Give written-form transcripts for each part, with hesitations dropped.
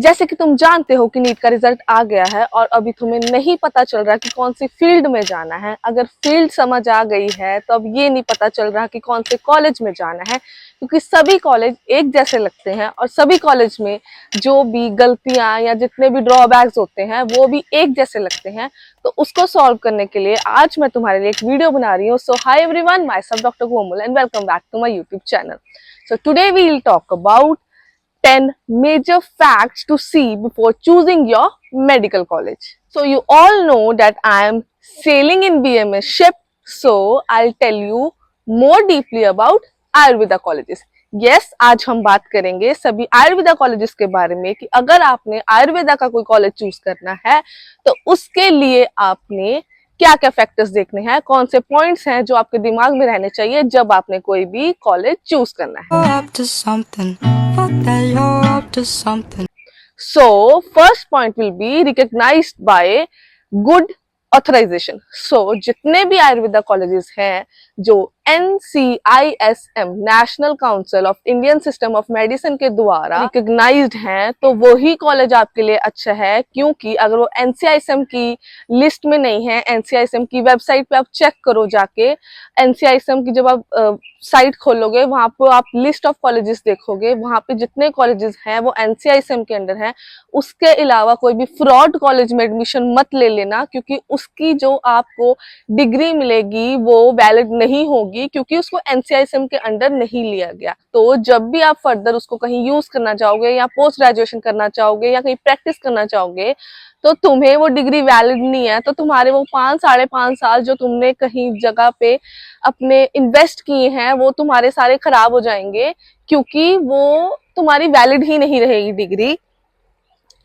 जैसे कि तुम जानते हो कि नीट का रिजल्ट आ गया है और अभी तुम्हें नहीं पता चल रहा कि कौन सी फील्ड में जाना है। अगर फील्ड समझ आ गई है तो अब ये नहीं पता चल रहा कि कौन से कॉलेज में जाना है, क्योंकि सभी कॉलेज एक जैसे लगते हैं और सभी कॉलेज में जो भी गलतियां या जितने भी ड्रॉबैक्स होते हैं वो भी एक जैसे लगते हैं। तो उसको सॉल्व करने के लिए आज मैं तुम्हारे लिए एक वीडियो बना रही हूँ। So hi everyone, myself doctor Komal and welcome back to my YouTube channel. So today we will talk about 10 major facts to see before choosing your medical college. So you all know that I am sailing in BMS ship, so I'll tell you more deeply about Ayurveda colleges. Yes, आज हम बात करेंगे सभी Ayurveda colleges के बारे में कि अगर आपने आयुर्वेदा का कोई कॉलेज चूज करना है तो उसके लिए आपने क्या क्या फैक्टर्स देखने हैं, कौन से पॉइंट्स हैं जो आपके दिमाग में रहने चाहिए जब आपने कोई भी कॉलेज चूज करना है। So first point will be recognized by good authorization. So जितने भी आयुर्वेदा कॉलेजेस हैं जो NCISM national council of Indian system of medicine के द्वारा रिकग्नाइज्ड हैं, तो वही कॉलेज आपके लिए अच्छा है। क्योंकि अगर वो NCISM की लिस्ट में नहीं है, NCISM की वेबसाइट पे आप चेक करो जाके, NCISM की जब आप साइट खोलोगे वहां पर आप लिस्ट ऑफ कॉलेजेस देखोगे, वहां पे जितने कॉलेजेस हैं वो NCISM के अंडर हैं। उसके अलावा कोई भी फ्रॉड कॉलेज में एडमिशन मत ले लेना, क्योंकि उसकी जो आपको डिग्री मिलेगी वो वैलिड नहीं होगी, क्योंकि उसको NCISM के अंडर नहीं लिया गया। तो जब भी आप फर्दर उसको कहीं यूज करना चाहोगे या पोस्ट ग्रेजुएशन करना चाहोगे या कहीं प्रैक्टिस करना चाहोगे तो तुम्हें वो डिग्री वैलिड नहीं है, तो तुम्हारे वो 5-5.5 साल जो तुमने कहीं जगह पे अपने इन्वेस्ट किए हैं वो तुम्हारे सारे खराब हो जाएंगे, क्योंकि वो तुम्हारी वैलिड ही नहीं रहेगी डिग्री।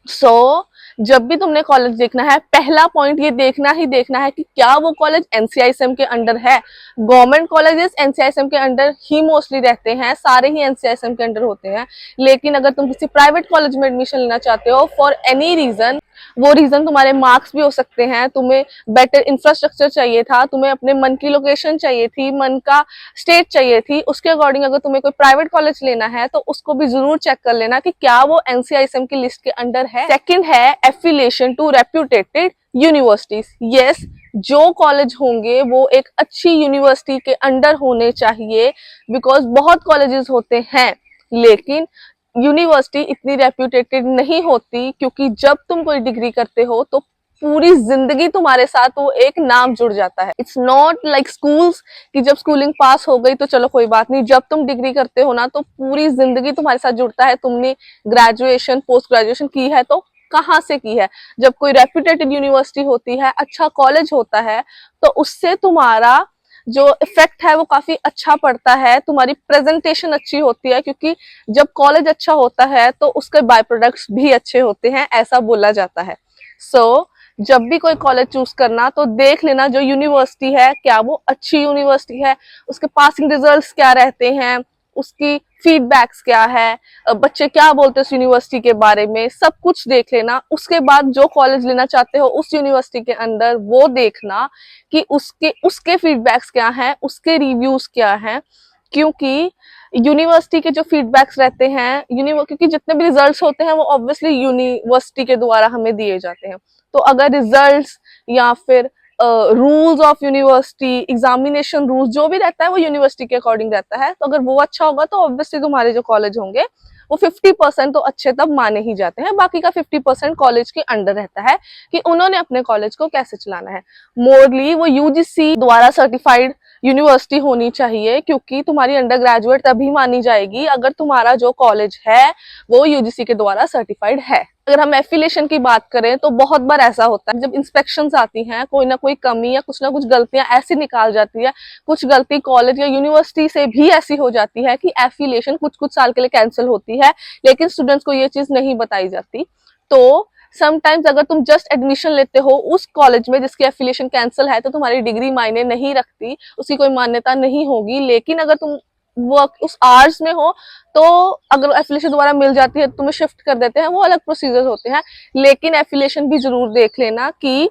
सो जब भी तुमने कॉलेज देखना है, पहला पॉइंट ये देखना है कि क्या वो कॉलेज NCISM के अंडर है। गवर्नमेंट कॉलेजेस NCISM के अंडर ही मोस्टली रहते हैं, सारे ही NCISM के अंडर होते हैं। लेकिन अगर तुम किसी प्राइवेट कॉलेज में एडमिशन लेना चाहते हो फॉर एनी रीजन, वो रीजन तुम्हारे मार्क्स भी हो सकते हैं, तुम्हें बेटर इंफ्रास्ट्रक्चर चाहिए था, तुम्हें अपने मन की लोकेशन चाहिए थी, मन का स्टेट चाहिए थी, उसके अकॉर्डिंग अगर तुम्हें कोई प्राइवेट कॉलेज लेना है तो उसको भी जरूर चेक कर लेना कि क्या वो NCISM की लिस्ट के अंडर है। सेकंड है एफिलिएशन टू रेप्यूटेटेड यूनिवर्सिटीज। यस, जो कॉलेज होंगे वो एक अच्छी यूनिवर्सिटी के अंडर होने चाहिए, बिकॉज बहुत कॉलेजेस होते हैं लेकिन यूनिवर्सिटी इतनी रेप्यूटेटेड नहीं होती, क्योंकि जब तुम कोई डिग्री करते हो तो पूरी जिंदगी तुम्हारे साथ वो एक नाम जुड़ जाता है। इट्स नॉट लाइक स्कूल्स कि जब स्कूलिंग पास हो गई तो चलो कोई बात नहीं, जब तुम डिग्री करते हो ना तो पूरी जिंदगी तुम्हारे साथ जुड़ता है। तुमने ग्रेजुएशन पोस्ट ग्रेजुएशन की है तो कहाँ से की है, जब कोई रेप्यूटेटेड यूनिवर्सिटी होती है, अच्छा कॉलेज होता है, तो उससे तुम्हारा जो इफेक्ट है वो काफी अच्छा पड़ता है, तुम्हारी प्रेजेंटेशन अच्छी होती है, क्योंकि जब कॉलेज अच्छा होता है तो उसके बाय प्रोडक्ट्स भी अच्छे होते हैं, ऐसा बोला जाता है। सो जब भी कोई कॉलेज चूज करना तो देख लेना जो यूनिवर्सिटी है क्या वो अच्छी यूनिवर्सिटी है, उसके पासिंग रिजल्ट्स क्या रहते हैं, उसकी फीडबैक्स क्या है, बच्चे क्या बोलते हैं उस यूनिवर्सिटी के बारे में, सब कुछ देख लेना। उसके बाद जो कॉलेज लेना चाहते हो उस यूनिवर्सिटी के अंदर वो देखना कि उसके फीडबैक्स क्या हैं, उसके रिव्यूज क्या हैं, क्योंकि यूनिवर्सिटी के जो फीडबैक्स रहते हैं, क्योंकि जितने भी रिजल्ट्स होते हैं वो ऑब्वियसली यूनिवर्सिटी के द्वारा हमें दिए जाते हैं। तो अगर रिजल्ट्स या फिर rules of university, examination rules जो भी रहता है वो यूनिवर्सिटी के अकॉर्डिंग रहता है, तो अगर वो अच्छा होगा तो ऑब्वियसली तुम्हारे जो कॉलेज होंगे वो 50% तो अच्छे तब माने ही जाते हैं, बाकी का 50% कॉलेज के अंडर रहता है कि उन्होंने अपने कॉलेज को कैसे चलाना है। मोरली वो UGC द्वारा सर्टिफाइड यूनिवर्सिटी होनी चाहिए, क्योंकि तुम्हारी अंडर ग्रेजुएट तभी मानी जाएगी अगर तुम्हारा जो कॉलेज है वो UGC के द्वारा सर्टिफाइड है। अगर हम एफिलिएशन की बात करें तो बहुत बार ऐसा होता है जब इंस्पेक्शंस आती हैं, कोई ना कोई कमी या कुछ ना कुछ गलतियां ऐसी निकाल जाती है, कुछ गलती कॉलेज या यूनिवर्सिटी से भी ऐसी हो जाती है कि एफिलिएशन कुछ साल के लिए कैंसिल होती है, लेकिन स्टूडेंट्स को ये चीज नहीं बताई जाती। तो समटाइम्स अगर तुम जस्ट एडमिशन लेते हो उस कॉलेज में जिसकी एफिलिएशन कैंसिल है तो तुम्हारी डिग्री मायने नहीं रखती, उसकी कोई मान्यता नहीं होगी। लेकिन अगर तुम वर्क उस आवर्स में हो तो अगर एफिलिएशन दोबारा मिल जाती है तो तुम्हें शिफ्ट कर देते हैं, वो अलग प्रोसीजर होते हैं। लेकिन एफिलिएशन भी जरूर देख लेना कि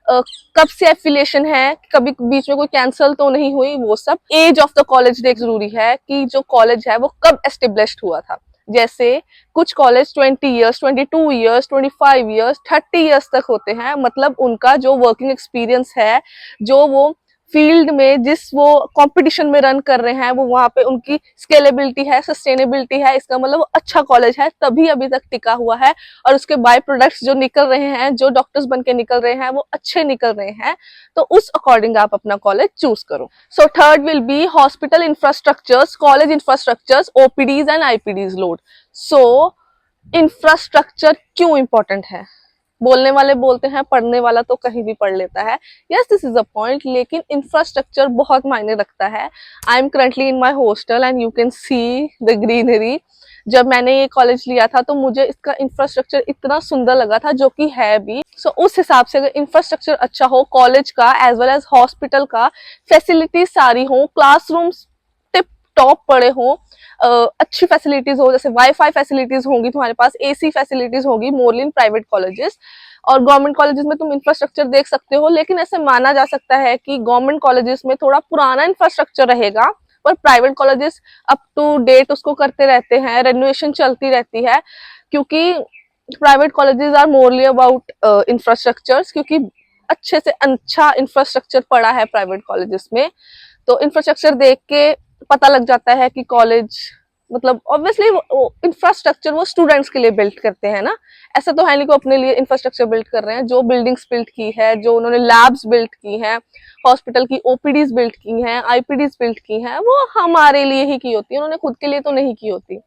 कब से एफिलिएशन है, कभी बीच में कोई कैंसिल तो नहीं हुई, वो सब। एज ऑफ द कॉलेज देख जरूरी है कि जो कॉलेज है वो कब एस्टेब्लिश्ड हुआ था। जैसे कुछ college 20 years, 22 years, 25 years, 30 years तक होते हैं। मतलब उनका जो वर्किंग एक्सपीरियंस है, जो वो फील्ड में जिस वो कंपटीशन में रन कर रहे हैं, वो वहां पे उनकी स्केलेबिलिटी है, सस्टेनेबिलिटी है, इसका मतलब वो अच्छा कॉलेज है तभी अभी तक टिका हुआ है। और उसके बाय प्रोडक्ट्स जो निकल रहे हैं, जो डॉक्टर्स बन के निकल रहे हैं, वो अच्छे निकल रहे हैं। तो उस अकॉर्डिंग आप अपना कॉलेज चूज करो। So third will be hospital infrastructures, college infrastructures, OPDs and IPDs load. So infrastructure क्यों इंपॉर्टेंट है? बोलने वाले बोलते हैं, पढ़ने वाला तो कहीं भी पढ़ लेता है। Yes, this is a point, लेकिन इंफ्रास्ट्रक्चर बहुत मायने रखता है। I am currently in my hostel and you can see the greenery. जब मैंने ये कॉलेज लिया था तो मुझे इसका इंफ्रास्ट्रक्चर इतना सुंदर लगा था, जो कि है भी। सो उस हिसाब से अगर इंफ्रास्ट्रक्चर अच्छा हो कॉलेज का एज वेल एज हॉस्पिटल का, फैसिलिटीज सारी हो, क्लासरूम्स टिप टॉप पड़े हो, अच्छी फैसिलिटीज हो, जैसे वाईफाई फैसिलिटीज होंगी तुम्हारे पास, एसी फैसिलिटीज होगी, मोरली इन प्राइवेट कॉलेजेस। और गवर्नमेंट कॉलेजेस में तुम इंफ्रास्ट्रक्चर देख सकते हो, लेकिन ऐसे माना जा सकता है कि गवर्नमेंट कॉलेजेस में थोड़ा पुराना इंफ्रास्ट्रक्चर रहेगा, पर private colleges up to date उसको करते रहते हैं, रेनोवेशन चलती रहती है। क्योंकि private colleges are morely about infrastructures, क्योंकि अच्छे से अच्छा इंफ्रास्ट्रक्चर पड़ा है प्राइवेट कॉलेजेस में। तो इंफ्रास्ट्रक्चर देख के पता लग जाता है कि कॉलेज, मतलब ऑब्वियसली इंफ्रास्ट्रक्चर वो स्टूडेंट्स के लिए बिल्ड करते हैं ना। ऐसा तो है नहीं को अपने लिए इंफ्रास्ट्रक्चर बिल्ड कर रहे हैं। जो बिल्डिंग्स बिल्ड की है, जो उन्होंने लैब्स बिल्ड की हैं, हॉस्पिटल की ओपीडीज बिल्ड की हैं, आईपीडीज बिल्ड की हैं, वो हमारे लिए ही की होती है, उन्होंने खुद के लिए तो नहीं की होती।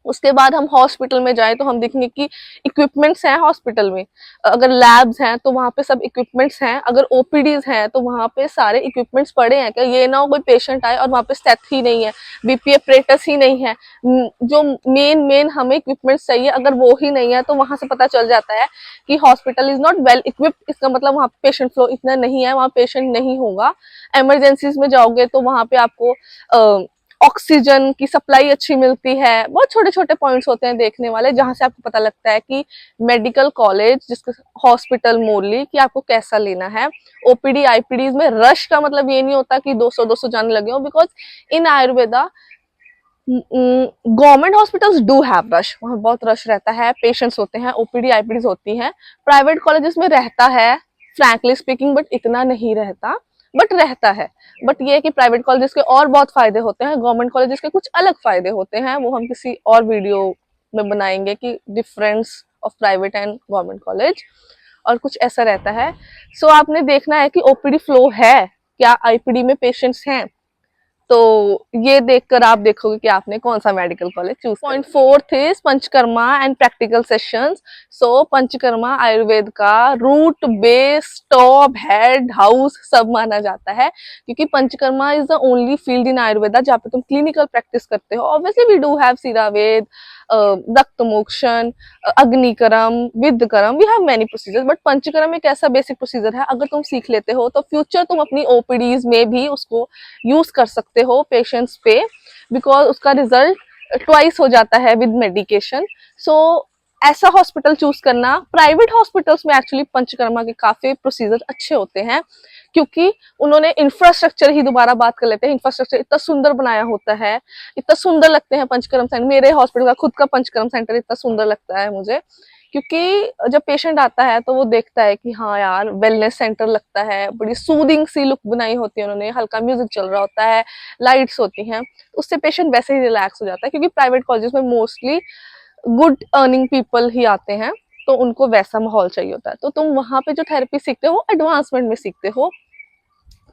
उसके बाद हम हॉस्पिटल में जाए तो हम देखेंगे कि इक्विपमेंट्स हैं हॉस्पिटल में। अगर लैब्स हैं तो वहां पे सब इक्विपमेंट्स हैं, अगर ओपीडीज हैं तो वहां पे सारे इक्विपमेंट्स पड़े हैं क्या? ये ना हो कोई पेशेंट आए और वहां पे स्टेथ ही नहीं है, बीपी अपरेटस ही नहीं है, जो मेन मेन हमें इक्विपमेंट्स चाहिए अगर वो ही नहीं है, तो वहां से पता चल जाता है कि hospital is not well equipped. इसका मतलब वहां पे पेशेंट फ्लो इतना नहीं है, वहां पेशेंट नहीं होगा। इमरजेंसीज में जाओगे तो वहां पे आपको ऑक्सीजन की सप्लाई अच्छी मिलती है। बहुत छोटे छोटे पॉइंट्स होते हैं देखने वाले, जहां से आपको पता लगता है कि मेडिकल कॉलेज, जिसके हॉस्पिटल मोरली, कि आपको कैसा लेना है। ओपीडी आईपीडीज में रश का मतलब ये नहीं होता कि 200 जाने लगे हो, because in Ayurveda government hospitals do have rush, वहां बहुत रश रहता है, पेशेंट्स होते हैं, ओपीडी आईपीडीज होती हैं। प्राइवेट कॉलेजेस में रहता है, फ्रैंकली स्पीकिंग, बट इतना नहीं रहता, बट रहता है। बट ये है कि प्राइवेट कॉलेजेस के और बहुत फायदे होते हैं, गवर्नमेंट कॉलेजेस के कुछ अलग फायदे होते हैं, वो हम किसी और वीडियो में बनाएंगे कि difference of private and government college, और कुछ ऐसा रहता है। सो आपने देखना है कि ओपीडी फ्लो है क्या, आईपीडी में पेशेंट्स हैं, तो ये देखकर आप देखोगे कि आपने कौन सा medical college choose. Point fourth is panchakarma and practical sessions. So panchakarma Ayurveda का root, base, top, head, house सब माना जाता है, क्योंकि panchakarma is the only field in Ayurveda जहाँ पे तुम क्लिनिकल प्रैक्टिस करते हो। Obviously we do have siravedha, raktamokshana, agnikarma, viddhakarma, we have many procedures, but panchakarma एक ऐसा बेसिक प्रोसीजर है, अगर तुम सीख लेते हो तो फ्यूचर तुम अपनी ओपीडीज में भी उसको यूज कर सकते हो पेशेंट्स पे, बिकॉज उसका रिजल्ट ट्वाइस हो जाता है विद मेडिकेशन। सो ऐसा हॉस्पिटल चूज करना। प्राइवेट हॉस्पिटल्स में एक्चुअली पंचकर्मा के काफी प्रोसीजर अच्छे होते हैं, क्योंकि उन्होंने इंफ्रास्ट्रक्चर ही, दोबारा बात कर लेते हैं, इंफ्रास्ट्रक्चर इतना सुंदर बनाया होता है, इतना सुंदर लगते हैं पंचकर्म सेंटर। मेरे हॉस्पिटल का खुद का पंचकर्म सेंटर इतना सुंदर लगता है मुझे, क्योंकि जब पेशेंट आता है तो वो देखता है कि हाँ यार वेलनेस सेंटर लगता है, बड़ी सूदिंग सी लुक बनाई होती है उन्होंने, हल्का म्यूजिक चल रहा होता है, लाइट्स होती हैं, उससे पेशेंट वैसे ही रिलैक्स हो जाता है। क्योंकि प्राइवेट कॉलेजेस में मोस्टली गुड अर्निंग पीपल ही आते हैं, तो उनको वैसा माहौल चाहिए होता है। तो तुम वहां पे जो थेरेपी सीखते हो एडवांसमेंट में सीखते हो,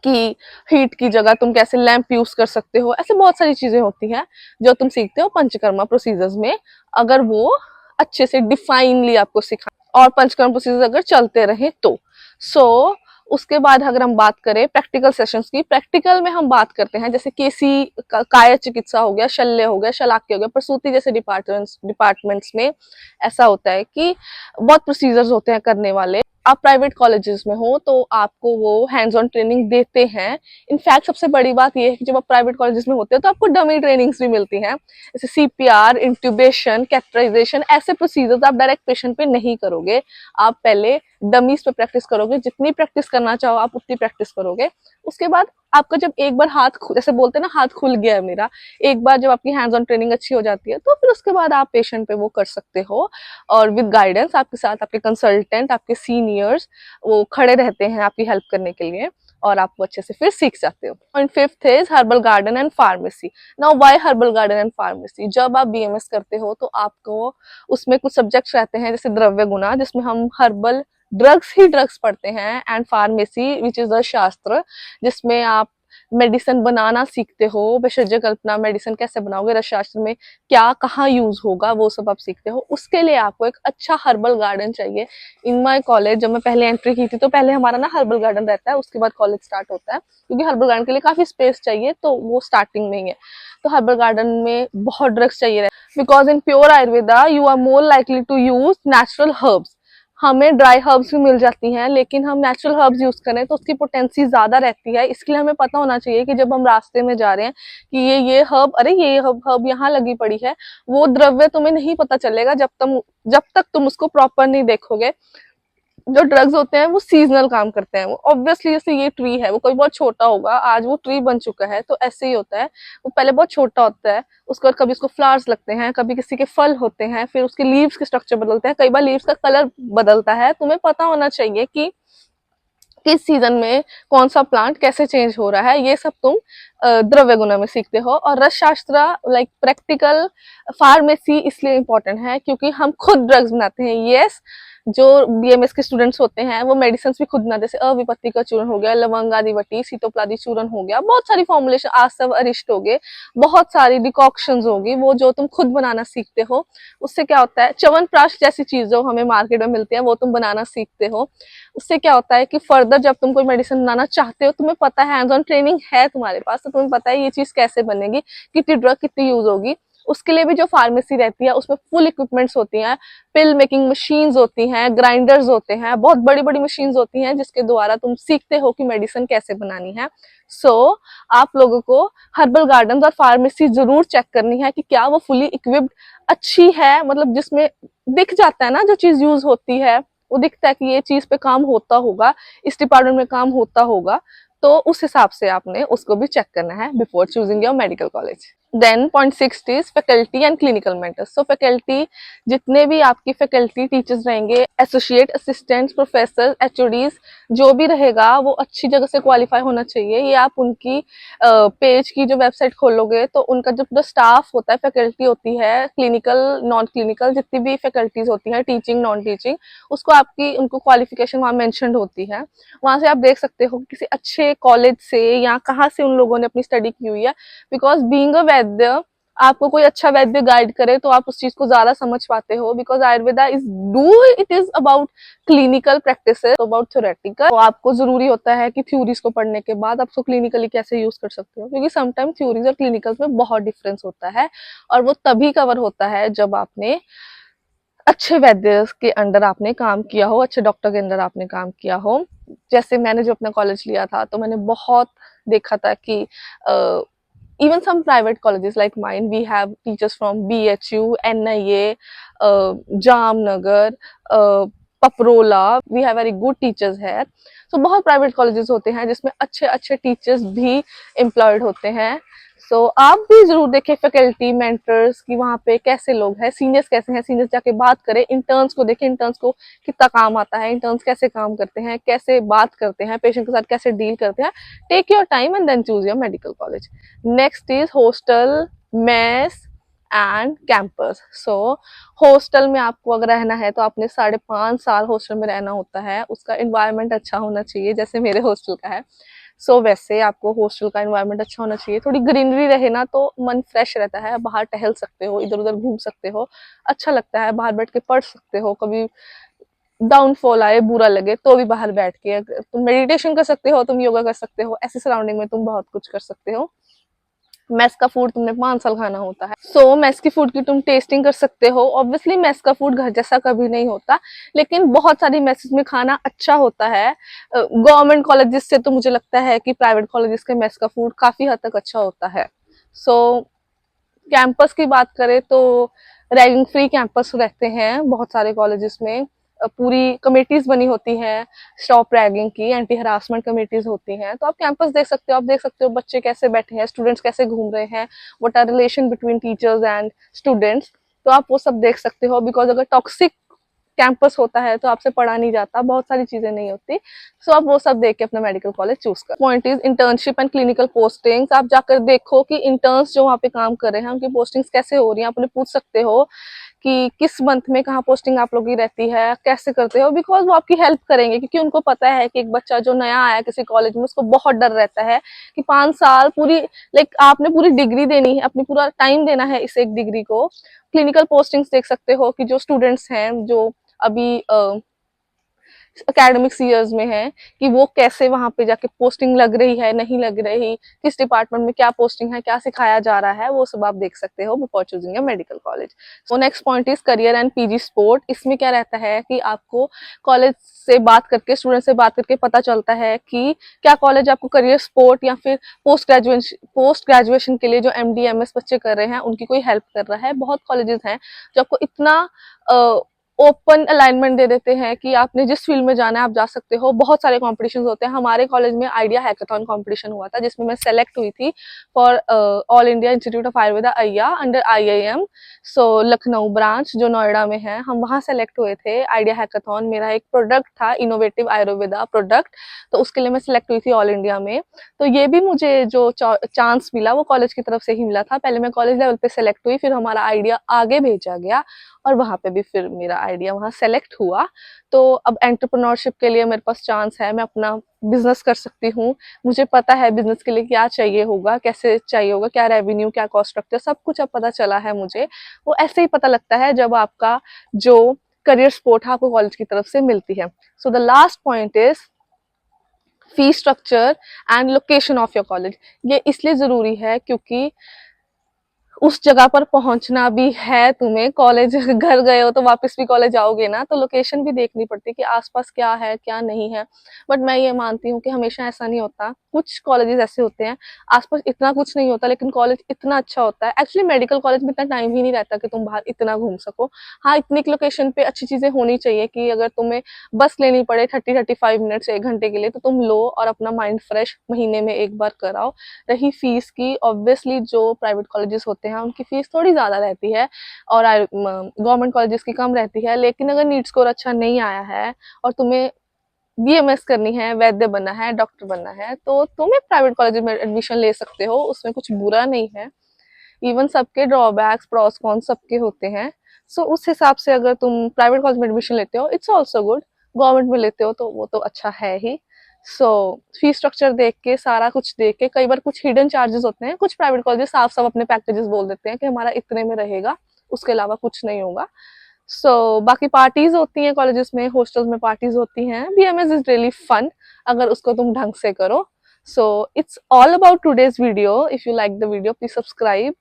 कि हीट की जगह तुम कैसे लैंप यूज कर सकते हो, ऐसे बहुत सारी चीजें होती हैं जो तुम सीखते हो पंचकर्मा प्रोसीजर्स में, अगर वो अच्छे से डिफाइनली आपको सिखा और पंचकर्म प्रोसीजर अगर चलते रहे तो। सो उसके बाद अगर हम बात करें प्रैक्टिकल सेशंस की, प्रैक्टिकल में हम बात करते हैं जैसे केसी काय चिकित्सा हो गया, शल्य हो गया, शलाक्य हो गया, प्रसूति जैसे डिपार्टमेंट्स में ऐसा होता है कि बहुत प्रोसीजर्स होते हैं करने वाले। आप प्राइवेट कॉलेजेस में हो तो आपको वो हैंड्स ऑन ट्रेनिंग देते हैं। इनफैक्ट सबसे बड़ी बात ये है कि जब आप प्राइवेट कॉलेजेस में होते हो तो आपको डमी ट्रेनिंग्स भी मिलती हैं, जैसे सीपीआर, इंट्यूबेशन, कैथेटराइजेशन, ऐसे प्रोसीजर्स आप डायरेक्ट पेशेंट पे नहीं करोगे, आप पहले डमीज पे प्रैक्टिस करोगे, जितनी प्रैक्टिस करना चाहो आप उतनी प्रैक्टिस करोगे। उसके बाद आपका जब एक बार जैसे बोलते हैं ना, हाथ खुल गया है मेरा, एक बार जब आपकी हैंड्स ऑन ट्रेनिंग अच्छी हो जाती है तो फिर उसके बाद आप पेशेंट पे वो कर सकते हो, और विद गाइडेंस आपके साथ आपके कंसल्टेंट, आपके सीनियर्स वो खड़े रहते हैं आपकी हेल्प करने के लिए, और आप वो अच्छे से फिर सीख जाते हो। And fifth is herbal garden and pharmacy. Now why herbal garden and pharmacy? जब आप बीएमएस करते हो तो आपको उसमें कुछ सब्जेक्ट्स रहते हैं जैसे द्रव्य गुना, जिसमें हम हर्बल ड्रग्स पढ़ते हैं, and pharmacy which is the शास्त्र, जिसमें आप मेडिसिन बनाना सीखते हो, भेषज कल्पना, मेडिसिन कैसे बनाओगे, रसशास्त्र में क्या कहाँ यूज होगा वो सब आप सीखते हो। उसके लिए आपको एक अच्छा हर्बल गार्डन चाहिए। इन माय कॉलेज जब मैं पहले एंट्री की थी तो पहले हमारा ना हर्बल गार्डन रहता है, उसके बाद कॉलेज स्टार्ट होता है, क्योंकि हर्बल गार्डन के लिए काफी स्पेस चाहिए, तो वो स्टार्टिंग में ही है। तो हर्बल गार्डन में बहुत ड्रग्स चाहिए, because in pure Ayurveda you are more likely to use natural herbs. हमें ड्राई हर्ब्स भी मिल जाती हैं, लेकिन हम नेचुरल हर्ब्स यूज करें तो उसकी पोटेंसी ज्यादा रहती है। इसके लिए हमें पता होना चाहिए कि जब हम रास्ते में जा रहे हैं कि ये हर्ब, अरे ये हर्ब यहाँ लगी पड़ी है, वो द्रव्य तुम्हें नहीं पता चलेगा जब तक तुम उसको प्रॉपर नहीं देखोगे। जो ड्रग्स होते हैं वो सीजनल काम करते हैं, वो ऑब्वियसली जैसे ये ट्री है, वो कोई बहुत छोटा होगा, आज वो ट्री बन चुका है, तो ऐसे ही होता है, वो पहले बहुत छोटा होता है, उसके बाद कभी उसको फ्लावर्स लगते हैं, कभी किसी के फल होते हैं, फिर उसके लीव्स के स्ट्रक्चर बदलते हैं, कई बार लीव्स का कलर बदलता है। तुम्हें पता होना चाहिए कि किस सीजन में कौन सा प्लांट कैसे चेंज हो रहा है, ये सब तुम द्रव्य गुना में सीखते हो। और रस शास्त्र लाइक प्रैक्टिकल फार्मेसी इसलिए इम्पोर्टेंट है क्योंकि हम खुद ड्रग्स बनाते हैं। यस, जो बीएमएस के स्टूडेंट्स होते हैं वो मेडिसिन भी खुद बनाते हैं, जैसे अविपत्ति का चूर्ण हो गया, लवंगादिवटी, सीतोपलादी चूर्ण हो गया, बहुत सारी फॉर्मुलेशन, आसव अरिष्ट हो गए, बहुत सारी डिकॉक्शंस होगी, वो जो तुम खुद बनाना सीखते हो। उससे क्या होता है, च्यवनप्राश जैसी चीज जो हमें मार्केट में मिलती है वो तुम बनाना सीखते हो। उससे क्या होता है कि फर्दर जब तुम कोई मेडिसिन बनाना चाहते हो, तुम्हें पता है, हैंड्स ऑन ट्रेनिंग है तुम्हारे पास, तो तुम्हें पता है ये चीज कैसे बनेगी, कितनी ड्रग कितनी यूज होगी। उसके लिए भी जो फार्मेसी रहती है उसमें फुल इक्विपमेंट्स होती हैं, पिल मेकिंग मशीन्स होती हैं, ग्राइंडर्स होते हैं, बहुत बड़ी बड़ी मशीन्स होती हैं जिसके द्वारा तुम सीखते हो कि मेडिसिन कैसे बनानी है। सो आप लोगों को हर्बल गार्डन और फार्मेसी जरूर चेक करनी है कि क्या वो फुली इक्विप्ड अच्छी है, मतलब जिसमें दिख जाता है ना जो चीज यूज होती है, वो दिखता है कि ये चीज पे काम होता होगा, इस डिपार्टमेंट में काम होता होगा, तो उस हिसाब से आपने उसको भी चेक करना है before choosing your medical college. Then point 6 is faculty and clinical mentors. So faculty, जितने भी आपकी फैकल्टी टीचर्स रहेंगे, एसोसिएट, असिस्टेंट प्रोफेसर, एचओडीज, जो भी रहेगा वो अच्छी जगह से क्वालिफाई होना चाहिए। ये आप उनकी पेज की जो वेबसाइट खोलोगे तो उनका जो पूरा स्टाफ होता है, फैकल्टी होती है, क्लिनिकल नॉन क्लिनिकल जितनी भी फैकल्टीज होती हैं, टीचिंग नॉन टीचिंग, उसको आपकी उनको क्वालिफिकेशन वहां मेंशन्ड होती है। वहां से आप देख सकते हो किसी अच्छे कॉलेज से या कहाँ से उन लोगों ने अपनी स्टडी की हुई है, बिकॉज बीइंग अ वैद्य, आपको कोई अच्छा वैद्य गाइड करे तो आप उस चीज को ज्यादा समझ पाते हो, because Ayurveda is do it is about clinical practice, about theoretical. तो आपको जरूरी होता है कि थ्योरीज को पढ़ने के बाद आप उसको क्लिनिकली कैसे यूज कर सकते हो, क्योंकि समटाइम थ्योरीज और क्लिनिकल में बहुत डिफरेंस होता है, और वो तभी कवर होता है जब आपने अच्छे वैद्य के अंडर आपने काम किया हो, अच्छे डॉक्टर के अंडर आपने काम किया हो। जैसे मैंने जो अपना कॉलेज लिया था तो मैंने बहुत देखा था कि even some private colleges like mine, we have teachers from BHU, NIA, Jamnagar, Paprola, we have very good teachers here. So बहुत प्राइवेट कॉलेजेस होते हैं जिसमें अच्छे अच्छे टीचर्स भी एम्प्लॉयड होते हैं। सो आप भी जरूर देखें फैकल्टी मेंटर्स की वहाँ पे कैसे लोग हैं, सीनियर्स कैसे हैं, सीनियर्स जाके बात करें, इंटर्न्स को देखें, इंटर्न्स को कितना काम आता है, इंटर्न्स कैसे काम करते हैं, कैसे बात करते हैं, पेशेंट के साथ कैसे डील करते हैं। Take your time and then choose your medical college. Next is hostel, mess and campus. So hostel में आपको अगर रहना है तो आपने 5.5 साल हॉस्टल में रहना होता है, उसका इन्वायरमेंट अच्छा होना चाहिए, जैसे मेरे हॉस्टल का है। सो वैसे आपको हॉस्टल का एनवायरनमेंट अच्छा होना चाहिए, थोड़ी ग्रीनरी रहे ना तो मन फ्रेश रहता है, बाहर टहल सकते हो, इधर उधर घूम सकते हो, अच्छा लगता है, बाहर बैठ के पढ़ सकते हो, कभी डाउनफॉल आए, बुरा लगे तो भी बाहर बैठ के तुम मेडिटेशन कर सकते हो, तुम योगा कर सकते हो, ऐसी सराउंडिंग में तुम बहुत कुछ कर सकते हो। मेस का फूड तुमने 5 साल खाना होता है, सो मेस की फूड की तुम टेस्टिंग कर सकते हो। ऑब्वियसली मेस का फूड घर जैसा कभी नहीं होता, लेकिन बहुत सारी मेसेस में खाना अच्छा होता है। गवर्नमेंट कॉलेजेस से तो मुझे लगता है कि प्राइवेट कॉलेजेस के मेस का फूड काफी हद तक अच्छा होता है। सो कैंपस की बात करें तो रैगिंग फ्री कैंपस रहते हैं बहुत सारे कॉलेजेस में। पूरी कमेटीज बनी होती हैं स्टॉप रैगिंग की, एंटी हरासमेंट कमेटीज होती हैं। तो आप कैंपस देख सकते हो, आप देख सकते हो बच्चे कैसे बैठे हैं, स्टूडेंट्स कैसे घूम रहे हैं, what are relation between teachers and students. तो आप वो सब देख सकते हो, बिकॉज अगर टॉक्सिक कैंपस होता है तो आपसे पढ़ा नहीं जाता, बहुत सारी चीजें नहीं होती। सो आप वो सब देख के अपना मेडिकल कॉलेज चूज कर। Point is internship and clinical postings. आप जाकर देखो कि इंटर्न्स जो वहाँ पे काम कर रहे हैं उनकी पोस्टिंग्स कैसे हो रही है। आप उन्हें पूछ सकते हो कि किस मंथ में कहाँ पोस्टिंग आप लोग की रहती है, कैसे करते हो, बिकॉज वो आपकी हेल्प करेंगे। क्योंकि उनको पता है कि एक बच्चा जो नया आया है किसी कॉलेज में, उसको बहुत डर रहता है कि 5 साल पूरी आपने पूरी डिग्री देनी है, अपनी पूरा टाइम देना है इस एक डिग्री को। क्लिनिकल पोस्टिंग्स देख सकते हो कि जो स्टूडेंट्स हैं जो अभी एकेडमिक्स ईयर्स में है कि वो कैसे वहां पे जाके पोस्टिंग लग रही है, नहीं लग रही, किस डिपार्टमेंट में क्या पोस्टिंग है, क्या सिखाया जा रहा है, वो सब आप देख सकते हो before choosing a medical college. So next point is career and PG sport. इसमें क्या रहता है कि आपको कॉलेज से बात करके, स्टूडेंट से बात करके पता चलता है कि क्या कॉलेज आपको करियर स्पोर्ट या फिर पोस्ट ग्रेजुएशन के लिए जो MD MS बच्चे कर रहे हैं उनकी कोई हेल्प कर रहा है। बहुत कॉलेजेस हैं जो आपको इतना ओपन अलाइनमेंट दे देते हैं कि आपने जिस फील्ड में जाना है आप जा सकते हो। बहुत सारे कॉम्पिटिशन होते हैं। हमारे कॉलेज में आइडिया हैकाथॉन कॉम्पिटिशन हुआ था जिसमें मैं सेलेक्ट हुई थी for all India institute of Ayurveda अय्या under IIM। So Lucknow branch जो नोएडा में है, हम वहाँ सेलेक्ट हुए थे। आइडिया हैकाथॉन मेरा एक प्रोडक्ट था, इनोवेटिव आयुर्वेदा प्रोडक्ट, तो उसके लिए मैं सिलेक्ट हुई थी ऑल इंडिया में। तो ये भी मुझे जो चांस मिला वो कॉलेज की तरफ से ही मिला था। पहले मैं कॉलेज लेवल पे सेलेक्ट हुई, फिर हमारा आइडिया आगे भेजा गया और वहां पे भी फिर मेरा आइडिया वहां सेलेक्ट हुआ। तो अब एंटरप्रेन्योरशिप के लिए मेरे पास चांस है, मैं अपना बिजनेस कर सकती हूँ। मुझे पता है बिजनेस के लिए क्या चाहिए होगा, कैसे चाहिए होगा, क्या रेवेन्यू, क्या कॉस्ट स्ट्रक्चर, सब कुछ अब पता चला है मुझे। वो ऐसे ही पता लगता है जब आपका जो करियर सपोर्ट है आपको कॉलेज की तरफ से मिलती है। So the last point is fee structure and location of your college. ये इसलिए जरूरी है क्योंकि उस जगह पर पहुंचना भी है तुम्हें। कॉलेज घर गए हो तो वापस भी कॉलेज आओगे ना, तो लोकेशन भी देखनी पड़ती है कि आसपास क्या है क्या नहीं है। बट मैं ये मानती हूँ कि हमेशा ऐसा नहीं होता। कुछ कॉलेजेस ऐसे होते हैं आसपास इतना कुछ नहीं होता लेकिन कॉलेज इतना अच्छा होता है। एक्चुअली मेडिकल कॉलेज में इतना टाइम ही नहीं रहता कि तुम बाहर इतना घूम सको। हाँ, इतनी लोकेशन पे अच्छी चीजें होनी चाहिए कि अगर तुम्हें बस लेनी पड़े 30-35 मिनट से 1 घंटे के लिए तो तुम लो और अपना माइंड फ्रेश महीने में एक बार कराओ। रही फीस की, ऑब्वियसली जो प्राइवेट कॉलेजेस होते हैं उनकी फीस थोड़ी ज्यादा रहती है और गवर्नमेंट कॉलेजेस की कम रहती है। लेकिन अगर नीट स्कोर अच्छा नहीं आया है और तुम्हें BMS करनी है, वैद्य बनना है, डॉक्टर बनना है, तो तुम एक प्राइवेट कॉलेज में एडमिशन ले सकते हो, उसमें कुछ बुरा नहीं है। इवन सबके ड्रॉबैक्स प्रॉस कॉन सबके होते हैं। सो उस हिसाब से अगर तुम प्राइवेट कॉलेज में एडमिशन लेते हो इट्स ऑल्सो गुड। गवर्नमेंट में लेते हो तो वो तो अच्छा है ही। सो फी स्ट्रक्चर देख के, सारा कुछ देख के, कई बार कुछ हिडन चार्जेस होते हैं। कुछ प्राइवेट कॉलेजेस साफ साफ अपने पैकेजेस बोल देते हैं कि हमारा इतने में रहेगा, उसके अलावा कुछ नहीं होगा। बाकी पार्टीज होती हैं कॉलेजेस में, हॉस्टल्स में पार्टीज होती हैं। BMS इज रियली फन अगर उसको तुम ढंग से करो। So it's all about today's video. If you like the video please subscribe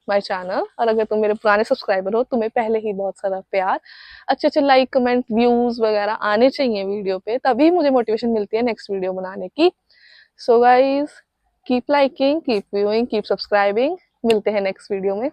my channel. और अगर तुम मेरे पुराने सब्सक्राइबर हो, तुम्हें पहले ही बहुत सारा प्यार, अच्छे अच्छे लाइक कमेंट व्यूज वगैरह आने चाहिए वीडियो पे, तभी मुझे मोटिवेशन मिलती है नेक्स्ट वीडियो बनाने की। So guys keep liking, keep viewing, keep subscribing. मिलते हैं नेक्स्ट वीडियो में।